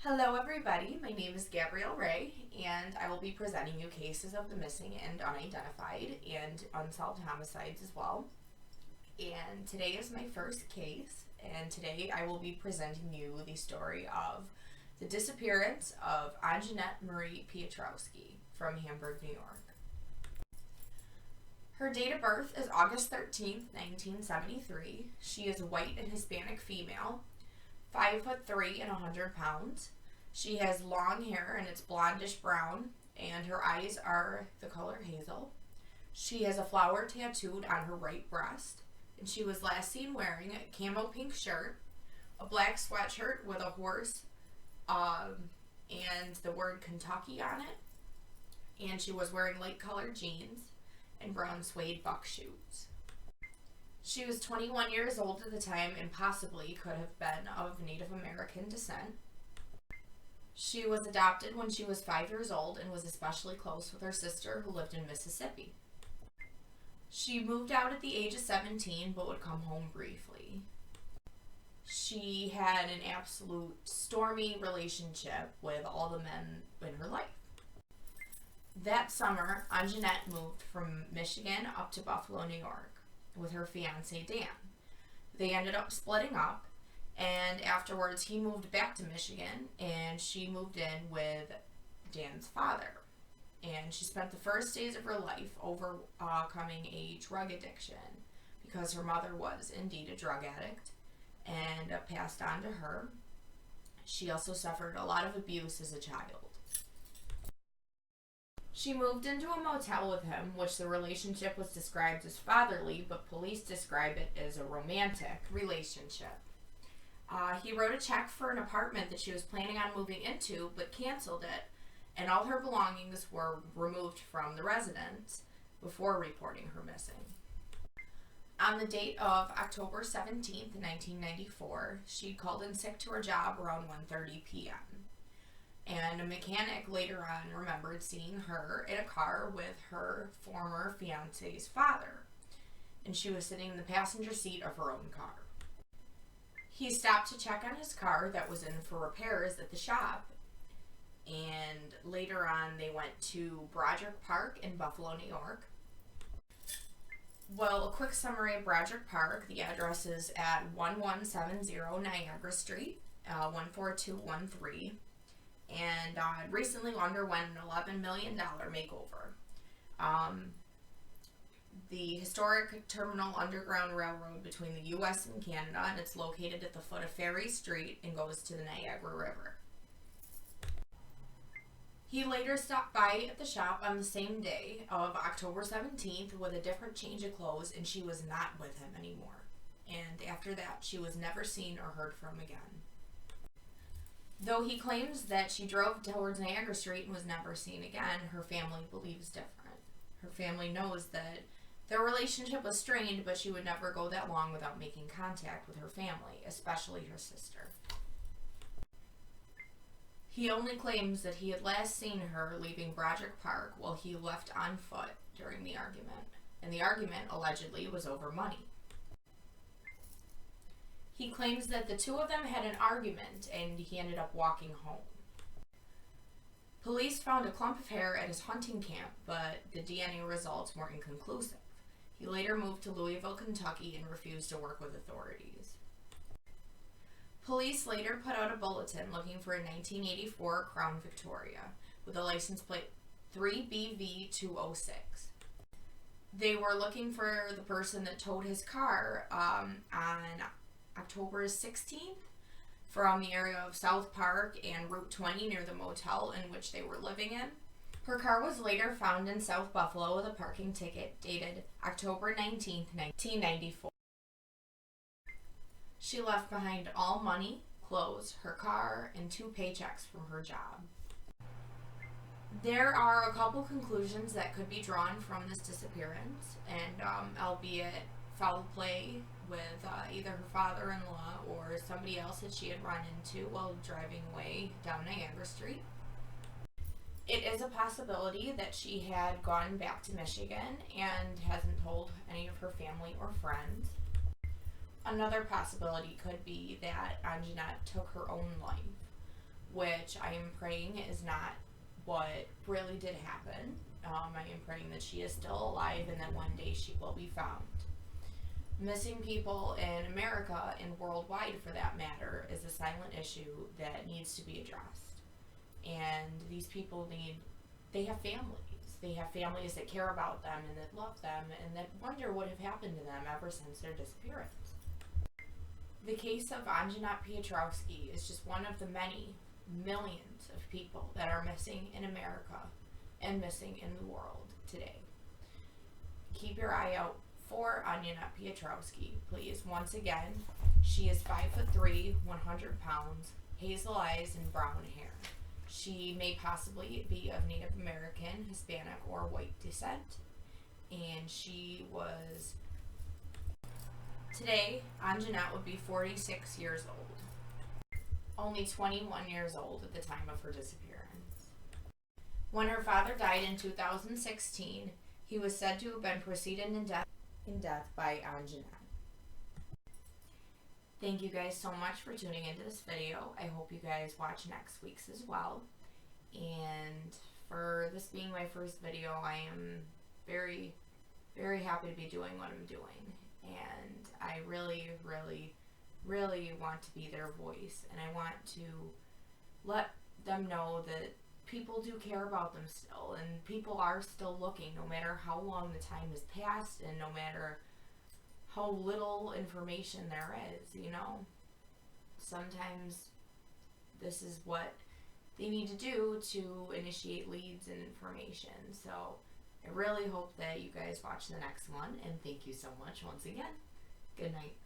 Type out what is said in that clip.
Hello everybody, my name is Gabrielle Ray and I will be presenting you cases of the missing and unidentified and unsolved homicides as well. And today is my first case, and today I will be presenting you the story of the disappearance of Anjanette Marie Piotrowski from Hamburg, New York. Her date of birth is August 13th, 1973. She is a white and Hispanic female, 5'3" and 100 pounds. She has long hair and it's blondish brown, and her eyes are the color hazel. She has a flower tattooed on her right breast, and she was last seen wearing a camo pink shirt, a black sweatshirt with a horse and the word Kentucky on it, and she was wearing light colored jeans and brown suede buck shoes. She was 21 years old at the time and possibly could have been of Native American descent. She was adopted when she was 5 years old and was especially close with her sister who lived in Mississippi. She moved out at the age of 17 but would come home briefly. She had an absolute stormy relationship with all the men in her life. That summer, Anjanette moved from Michigan up to Buffalo, New York with her fiance Dan. They ended up splitting up, and afterwards he moved back to Michigan and she moved in with Dan's father. And she spent the first days of her life overcoming a drug addiction because her mother was indeed a drug addict and passed on to her. She also suffered a lot of abuse as a child. She moved into a motel with him, which the relationship was described as fatherly, but police describe it as a romantic relationship. He wrote a check for an apartment that she was planning on moving into, but canceled it, and all her belongings were removed from the residence before reporting her missing. On the date of October 17th, 1994, she called in sick to her job around 1:30 p.m. And a mechanic later on remembered seeing her in a car with her former fiance's father, and she was sitting in the passenger seat of her own car. He stopped to check on his car that was in for repairs at the shop, and later on they went to Broderick Park in Buffalo, New York. Well, a quick summary of Broderick Park: the address is at 1170 Niagara Street, 14213. And recently underwent an $11 million makeover. The historic Terminal Underground Railroad between the U.S. and Canada, and it's located at the foot of Ferry Street and goes to the Niagara River. He later stopped by at the shop on the same day of October 17th with a different change of clothes, and she was not with him anymore. And after that, she was never seen or heard from again. Though he claims that she drove towards Niagara Street and was never seen again, her family believes different. Her family knows that their relationship was strained, but she would never go that long without making contact with her family, especially her sister. He only claims that he had last seen her leaving Broderick Park while he left on foot during the argument, and the argument allegedly was over money. He claims that the two of them had an argument and he ended up walking home. Police found a clump of hair at his hunting camp, but the DNA results were inconclusive. He later moved to Louisville, Kentucky, and refused to work with authorities. Police later put out a bulletin looking for a 1984 Crown Victoria with a license plate 3BV206. They were looking for the person that towed his car on October 16th from the area of South Park and Route 20 near the motel in which they were living in. Her car was later found in South Buffalo with a parking ticket dated October 19th, 1994. She left behind all money, clothes, her car, and 2 paychecks from her job. There are a couple conclusions that could be drawn from this disappearance, and albeit foul play with either her father-in-law or somebody else that she had run into while driving away down Niagara Street. It is a possibility that she had gone back to Michigan and hasn't told any of her family or friends. Another possibility could be that Anjanette took her own life. which I am praying is not what really did happen. I am praying that she is still alive and that one day she will be found. Missing people in America and worldwide, for that matter, is a silent issue that needs to be addressed. And these people they have families. They have families that care about them and that love them and that wonder what have happened to them ever since their disappearance. The case of Anjanette Piotrowski is just one of the many millions of people that are missing in America and missing in the world today. Keep your eye out for Anjanette Piotrowski, please. Once again, she is 5'3", 100 pounds, hazel eyes, and brown hair. She may possibly be of Native American, Hispanic, or white descent. And she was... Today, Anjanette would be 46 years old. Only 21 years old at the time of her disappearance. When her father died in 2016, he was said to have been preceded in death by Anjanette. Thank you guys so much for tuning into this video. I hope you guys watch next week's as well. And for this being my first video, I am very, very happy to be doing what I'm doing. And I really, really, really want to be their voice. And I want to let them know that people do care about them still. And people are still looking, no matter how long the time has passed and no matter how little information there is, you know. Sometimes this is what they need to do to initiate leads and information. So I really hope that you guys watch the next one, and thank you so much once again. Good night.